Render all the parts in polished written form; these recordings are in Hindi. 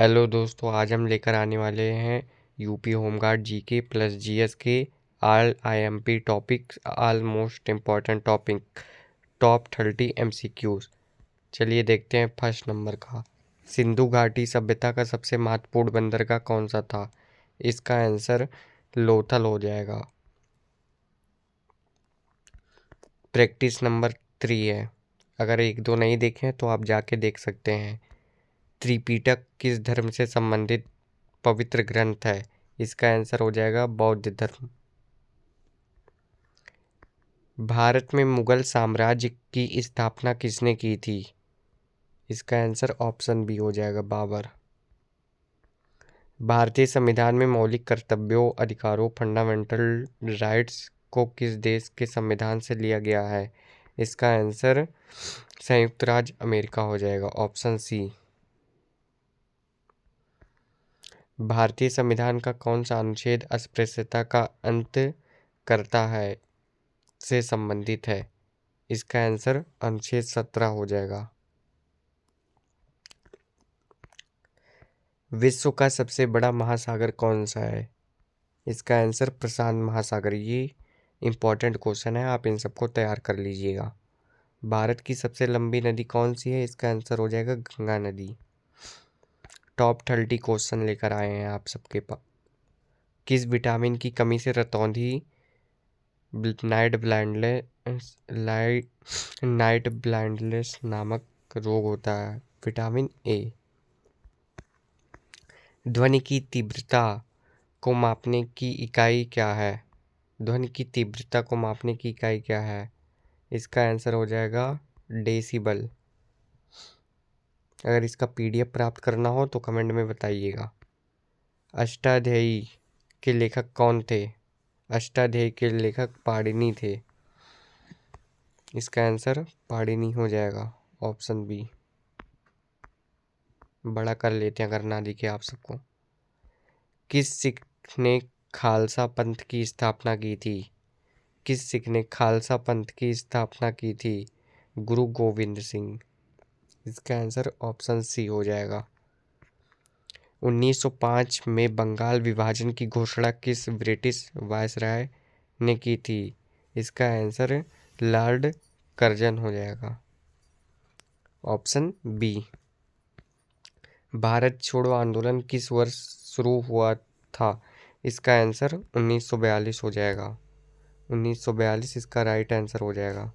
हेलो दोस्तों, आज हम लेकर आने वाले हैं UP home guard GK plus GS के all IMP topics, all most important topic, top 30 MCQs. चलिए देखते हैं फर्स्ट नंबर का। सिंधु घाटी सभ्यता का सबसे महत्वपूर्ण बंदरगाह कौन सा था? इसका आंसर लोथल हो जाएगा। प्रैक्टिस नंबर 3 है। अगर एक दो नहीं देखे हैं तो आप जाके देख सकते हैं। त्रिपिटक किस धर्म से संबंधित पवित्र ग्रंथ है? इसका आंसर हो जाएगा बौद्ध धर्म। भारत में मुगल साम्राज्य की स्थापना किसने की थी? इसका आंसर ऑप्शन बी हो जाएगा बाबर। भारतीय संविधान में मौलिक कर्तव्यों, अधिकारों, फंडामेंटल राइट्स को किस देश के संविधान से लिया गया है? इसका आंसर संयुक्त राज्य अमेरिका हो जाएगा, ऑप्शन सी। भारतीय संविधान का कौन सा अनुच्छेद अस्पृश्यता का अंत करता है से संबंधित है? इसका आंसर अनुच्छेद 17 हो जाएगा। विश्व का सबसे बड़ा महासागर कौन सा है? इसका आंसर प्रशांत महासागर। ये इंपॉर्टेंट क्वेश्चन है, आप इन सबको तैयार कर लीजिएगा। भारत की सबसे लंबी नदी कौन सी है? इसका आंसर हो जाएगा गंगा नदी। टॉप 30 क्वेश्चन लेकर आए हैं आप सबके पास। किस विटामिन की कमी से रतौंधी नाइट ब्लाइंडनेस नामक रोग होता है? Vitamin A. ध्वनि की तीव्रता को मापने की इकाई क्या है? ध्वनि की तीव्रता को मापने की इकाई क्या है? इसका आंसर हो जाएगा डेसिबल। अगर इसका पीडीएफ प्राप्त करना हो तो कमेंट में बताइएगा। अष्टाध्यायी के लेखक कौन थे? अष्टाध्यायी के लेखक पाणिनि थे। इसका आंसर पाणिनि हो जाएगा, ऑप्शन बी। बड़ा कर लेते हैं अगर ना दिखे आप सबको। किस सिख ने खालसा पंथ की स्थापना की थी? किस सिख ने खालसा पंथ की स्थापना की थी? गुरु गोविंद सिंह। इसका आंसर ऑप्शन सी हो जाएगा। 1905 में बंगाल विभाजन की घोषणा किस ब्रिटिश वायसराय ने की थी? इसका आंसर लॉर्ड कर्जन हो जाएगा, ऑप्शन बी। भारत छोड़ो आंदोलन किस वर्ष शुरू हुआ था? इसका आंसर 1942 हो जाएगा। 1942 इसका राइट आंसर हो जाएगा।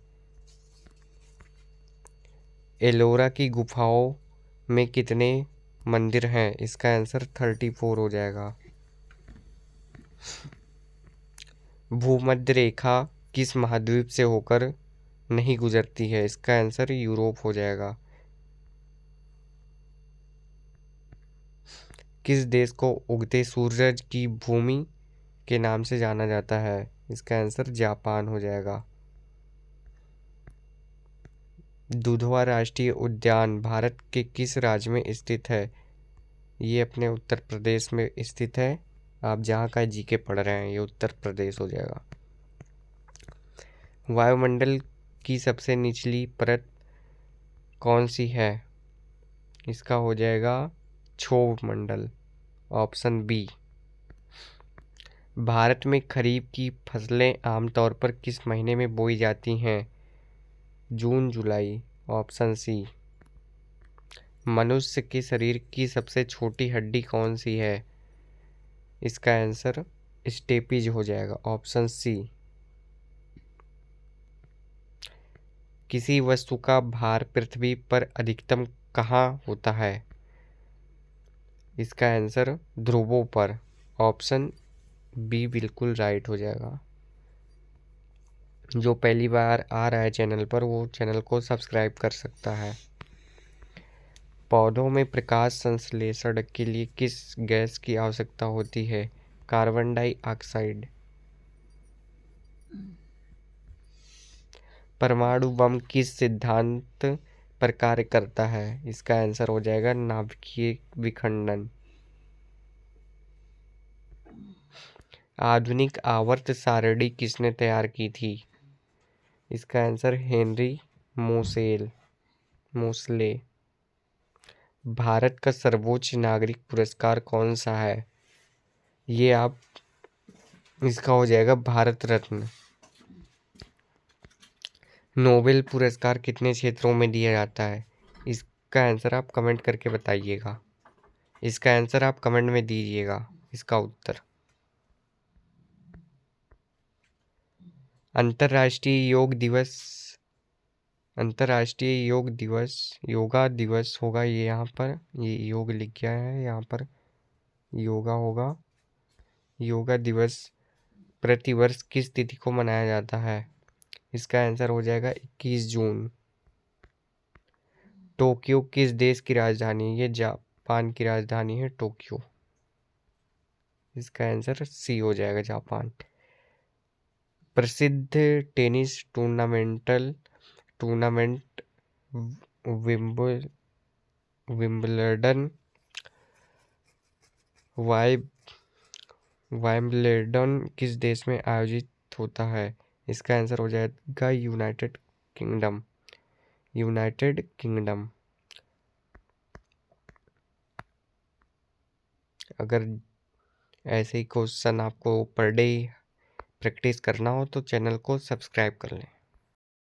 एलोरा की गुफाओं में कितने मंदिर हैं? इसका आंसर 34 हो जाएगा। भूमध्य रेखा किस महाद्वीप से होकर नहीं गुजरती है? इसका आंसर यूरोप हो जाएगा। किस देश को उगते सूरज की भूमि के नाम से जाना जाता है? इसका आंसर जापान हो जाएगा। दुधवा राष्ट्रीय उद्यान भारत के किस राज्य में स्थित है? ये अपने उत्तर प्रदेश में स्थित है। आप जहाँ का जीके पढ़ रहे हैं ये उत्तर प्रदेश हो जाएगा। वायुमंडल की सबसे निचली परत कौन सी है? इसका हो जाएगा क्षोभ मंडल, ऑप्शन बी। भारत में खरीफ की फसलें आमतौर पर किस महीने में बोई जाती हैं? जून जुलाई, ऑप्शन सी। मनुष्य के शरीर की सबसे छोटी हड्डी कौन सी है? इसका आंसर स्टेपीज हो जाएगा, ऑप्शन सी। किसी वस्तु का भार पृथ्वी पर अधिकतम कहाँ होता है? इसका आंसर ध्रुवों पर, ऑप्शन बी बिल्कुल राइट हो जाएगा। जो पहली बार आ रहा है चैनल पर वो चैनल को सब्सक्राइब कर सकता है। पौधों में प्रकाश संश्लेषण के लिए किस गैस की आवश्यकता होती है? Carbon dioxide. परमाणु बम किस सिद्धांत पर कार्य करता है? इसका आंसर हो जाएगा नाभिकीय विखंडन। आधुनिक आवर्त सारणी किसने तैयार की थी? इसका आंसर हेनरी मोसले। भारत का सर्वोच्च नागरिक पुरस्कार कौन सा है? ये आप इसका हो जाएगा भारत रत्न। नोबेल पुरस्कार कितने क्षेत्रों में दिया जाता है? इसका आंसर आप कमेंट करके बताइएगा। इसका आंसर आप कमेंट में दीजिएगा, इसका उत्तर। अंतर्राष्ट्रीय योग दिवस, अंतर्राष्ट्रीय योग दिवस, योगा दिवस होगा ये, यहाँ पर ये योग लिख गया है, यहाँ पर योगा होगा। योगा दिवस प्रतिवर्ष किस तिथि को मनाया जाता है? इसका आंसर हो जाएगा 21 जून। टोक्यो किस देश की राजधानी है? ये जापान की राजधानी है टोक्यो। इसका आंसर सी हो जाएगा, जापान। प्रसिद्ध टेनिस टूर्नामेंट विंबलडन वाइम्बलेडन किस देश में आयोजित होता है? इसका आंसर हो जाएगा यूनाइटेड किंगडम। United kingdom. अगर ऐसे ही क्वेश्चन आपको पर डे प्रैक्टिस करना हो तो चैनल को सब्सक्राइब कर लें।